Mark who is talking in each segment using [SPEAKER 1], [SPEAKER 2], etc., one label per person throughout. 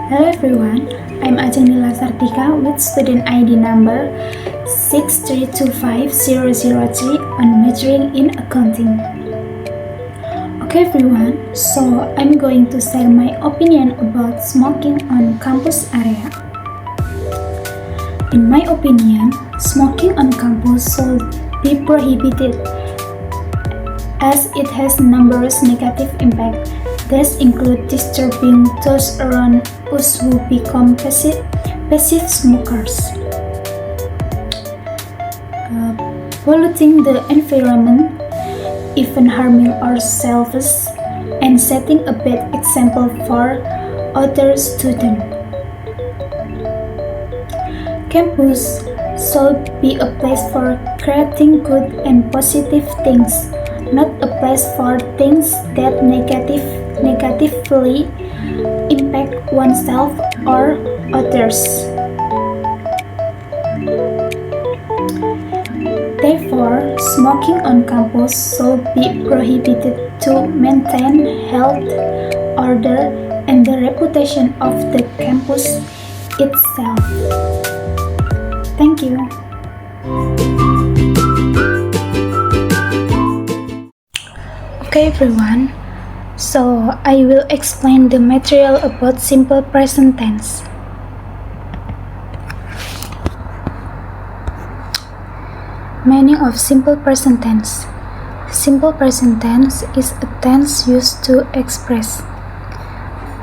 [SPEAKER 1] Hello everyone, I'm Ajanila Sartika with student ID number 6325003 on majoring in accounting. Okay everyone, so I'm going to share my opinion about smoking on campus area. In my opinion, smoking on campus should be prohibited as it has numerous negative impacts. These include disturbing those around us who become passive smokers, polluting the environment, even harming ourselves, and setting a bad example for other students. Campus should be a place for creating good and positive things, not a place for things that negatively impact oneself or others. Therefore, smoking on campus should be prohibited to maintain health, order, and the reputation of the campus itself. Thank you. Okay everyone, so I will explain the material about simple present tense. Meaning of simple present tense. Simple present tense is a tense used to express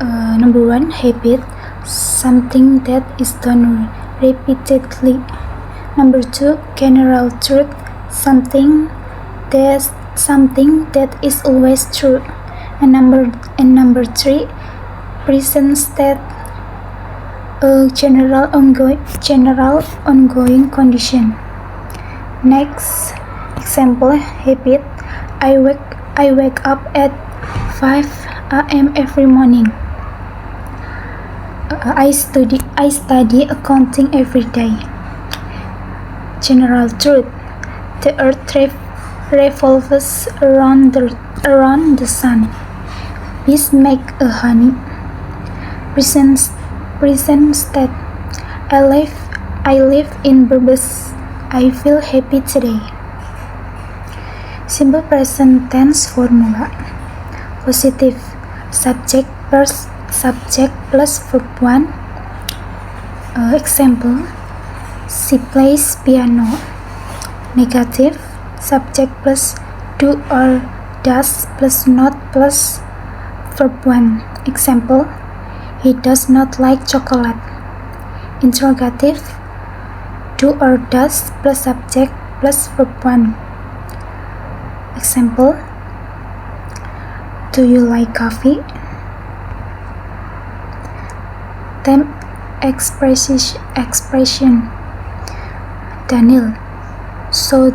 [SPEAKER 1] number 1, habit, something that is done repeatedly. Number 2, general truth, something that is always true. And number 3, present state, a general ongoing condition. Next example, habit. I wake up at 5 a.m. every morning. I study accounting every day. General truth. The earth revolves around the sun. Bees make a honey. Present state. I live in Brebes. I feel happy today. Simple present tense formula. Positive, subject plus verb 1. Example, she plays piano. Negative, subject plus do or does plus not plus verb 1. Example, he does not like chocolate. Interrogative, do or does plus subject plus verb 1. Example, do you like coffee? Temp expression. Daniel, so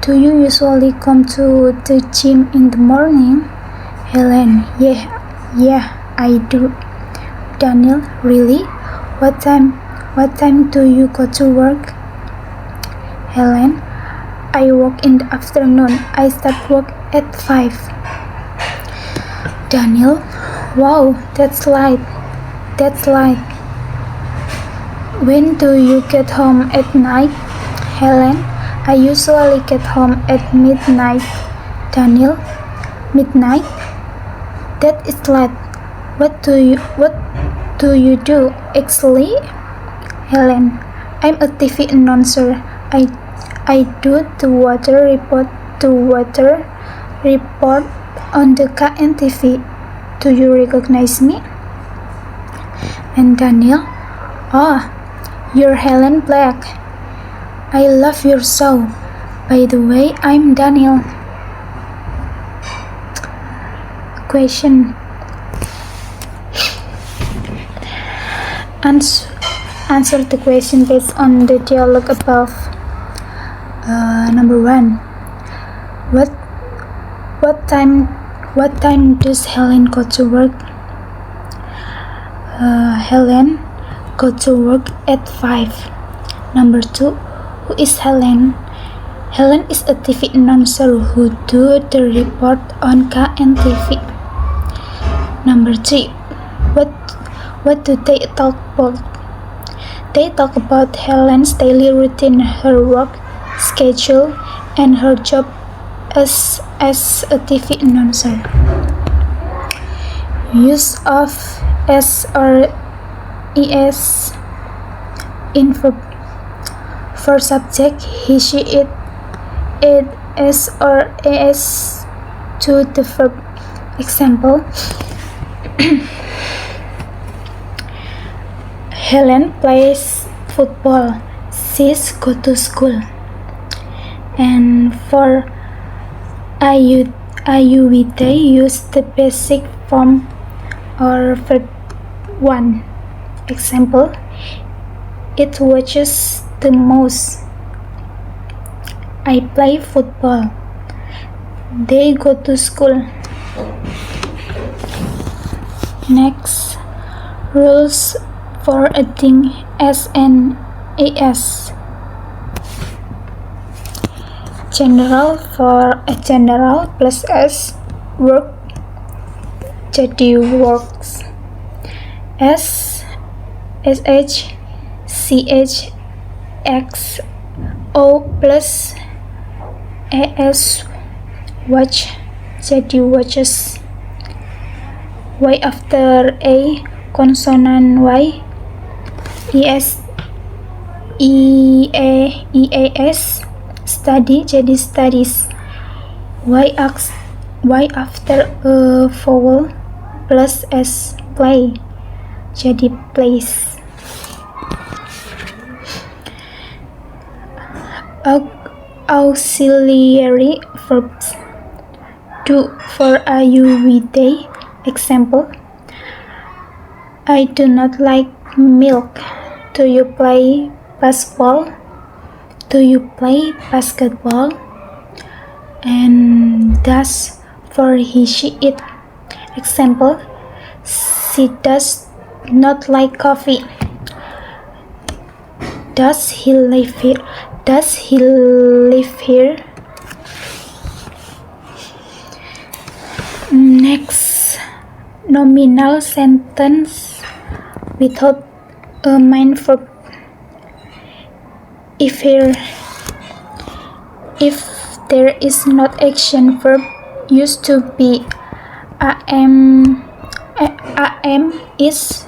[SPEAKER 1] do you usually come to the gym in the morning? Helen, yeah, I do. Daniel, really? What time do you go to work? Helen, I work in the afternoon. I start work at 5. Daniel, wow, that's late. When do you get home at night? Helen, I usually get home at midnight. Daniel, midnight? That is late. What do you do actually? Helen, I'm a TV announcer. I do the weather report on the KNTV. Do you recognize me? And Daniel, oh, you're Helen Black. I love your show. By the way, I'm Daniel. Question. Answer the question based on the dialogue above. Number 1. What time does Helen go to work? Helen go to work at 5. Number 2. Who is Helen? Helen is a TV announcer who do the report on KNTV. Number 3. What what do they talk about? They talk about Helen's daily routine, her work schedule, and her job as a TV announcer. Use of s or es in verb. For subject, he, she, it, add s or as to the verb. Example: Helen plays football. Sis go to school. And for we they use the basic form or verb 1. Example: it watches the most. I play football. They go to school. Next, rules for adding s and as. General, for a general plus s, work jadi works. S, sh, ch, x, o plus as, watch jadi watches. Y after a, konsonan y, es, eas, study jadi studies. Y after a vowel plus s, play jadi plays. Auxiliary verbs. Do for we they. Example: I do not like milk. Do you play basketball? Do you play basketball? And does for he, she, it. Example: she does not like coffee. Does he live here? Does he live here? Next, nominal sentence without a main verb. If there is not action verb used to be am, is,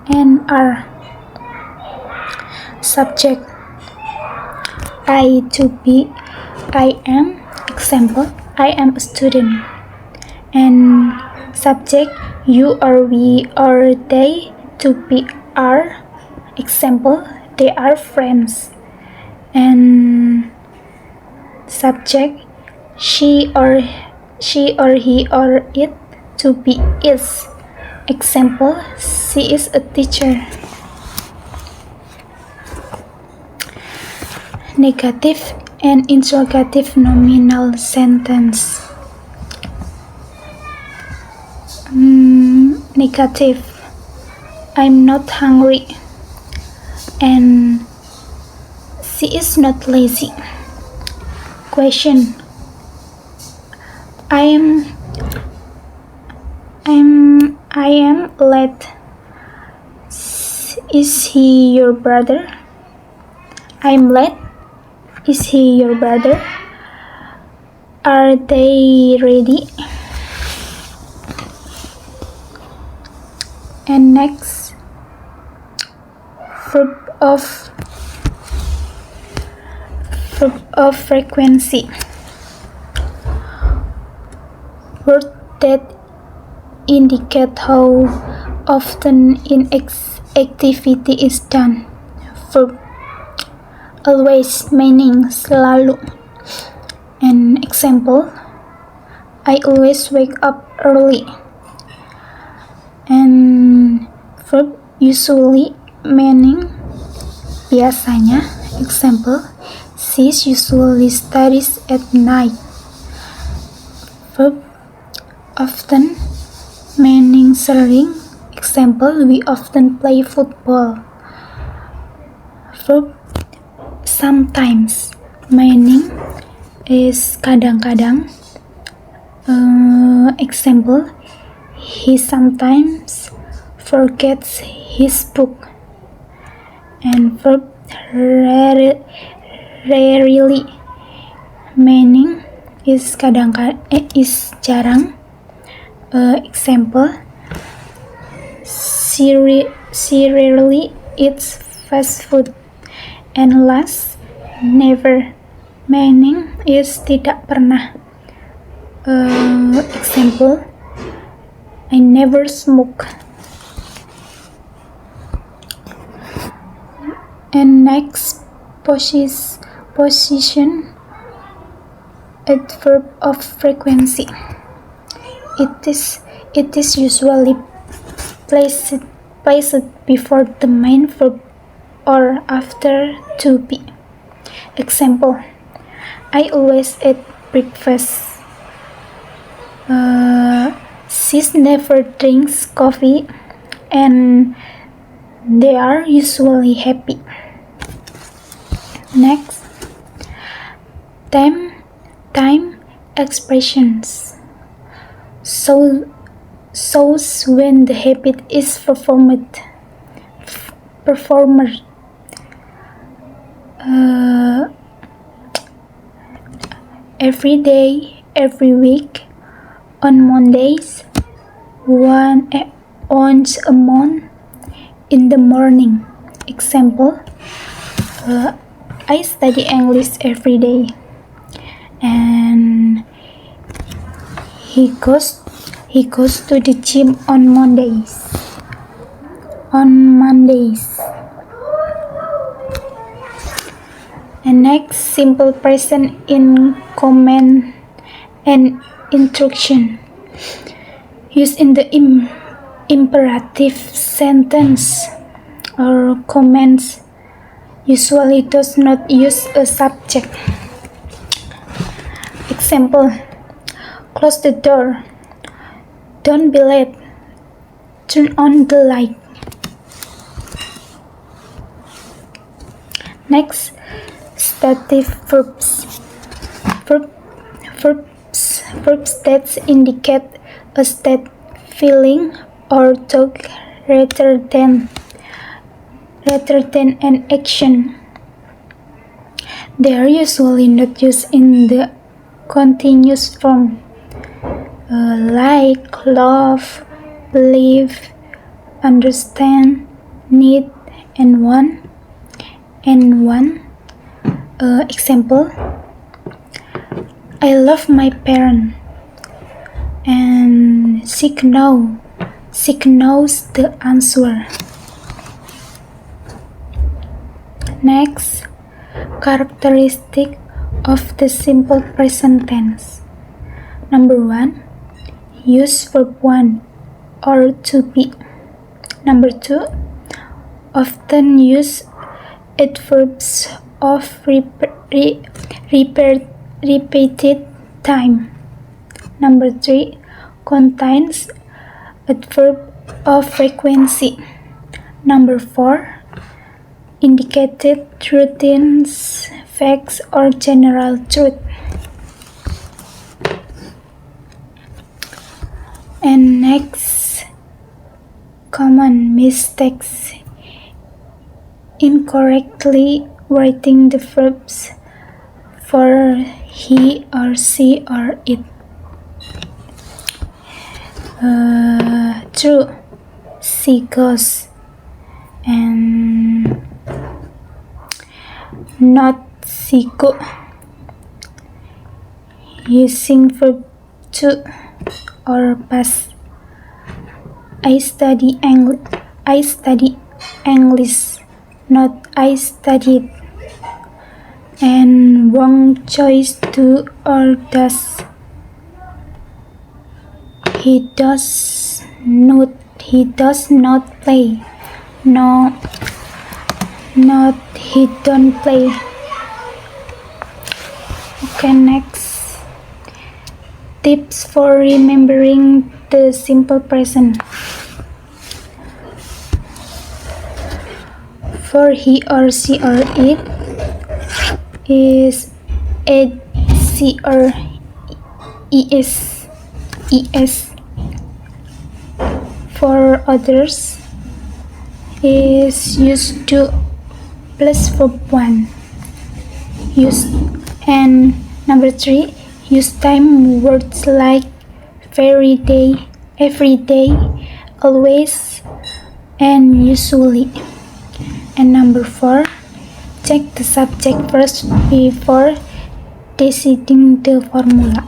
[SPEAKER 1] and are. Subject: I to be, I am. Example: I am a student. And subject: you or we or they to be are. Example: they are friends. And subject: she or he or it to be is. Example: she is a teacher. Negative and interrogative nominal sentence. Negative: I'm not hungry. And she is not lazy. Question: I am late. Is he your brother? I'm late. Is he your brother? Are they ready? And next, verb of frequency. Words that indicate how often an activity is done. Verb: always, meaning selalu. An example: I always wake up early. And verb: usually, meaning biasanya. Example: she usually studies at night. Verb: often, meaning sering. Example: we often play football. Verb: sometimes, meaning is kadang-kadang. Example: He sometimes forgets his book. And verb rarely, meaning is jarang. Example, she rarely eats fast food. And last, never, meaning is tidak pernah. Example, I never smoke. And next position, adverb of frequency. It is usually placed before the main verb or after to be. Example, I always eat breakfast. She never drinks coffee, and they are usually happy. Next, time expressions. Shows when the habit is performed. Every day, every week, on Mondays, once a month, in the morning. Example, I study English every day, and he goes to the gym on Mondays. And next, simple present in command and instruction. Used in the imperative sentence or commands, usually does not use a subject. Example, close the door, don't be late, turn on the light. Next, stative verbs. Verbs that indicate a state, feeling, or thought rather than an action. They are usually not used in the continuous form, like love, believe, understand, need, and want. Example, I love my parents, and she knows the answer. Next, characteristic of the simple present tense. Number 1, use verb 1 or to be. Number 2, often use adverbs of repeated time. Number 3, contains adverb of frequency. Number 4, indicated routines, facts, or general truth. And next, common mistakes. Incorrectly writing the verbs for he or she or it. True, she goes, and not she go. Using verb to or past. I study English, not I studied. And wrong choice, do or does. He does not play. No, not he don't play. Okay, next. Tips for remembering the simple present. For he or she or it is add she or es. for others is used to plus verb 1. And number 3, use time words like very day, every day, always, and usually. And number 4, check the subject first before deciding the formula.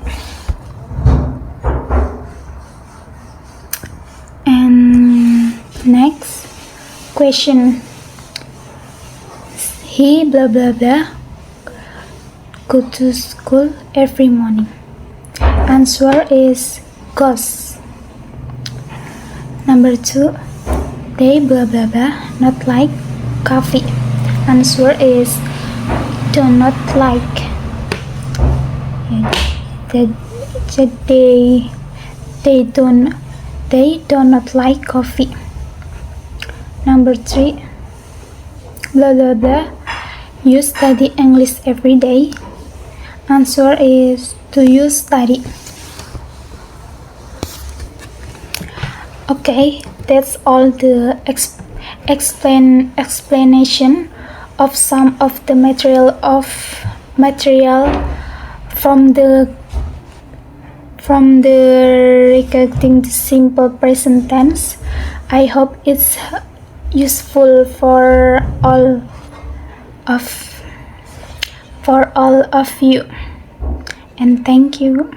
[SPEAKER 1] And next question, he blah blah blah go to school every morning. Answer is goes. Number 2, they blah blah blah not like coffee. Answer is do not like. They do not like coffee. Number 3, blah blah blah you study English every day. Answer is do you study. Okay, that's all the explanation of some of the material from the regarding the simple present tense. I hope it's useful for all of you, and thank you.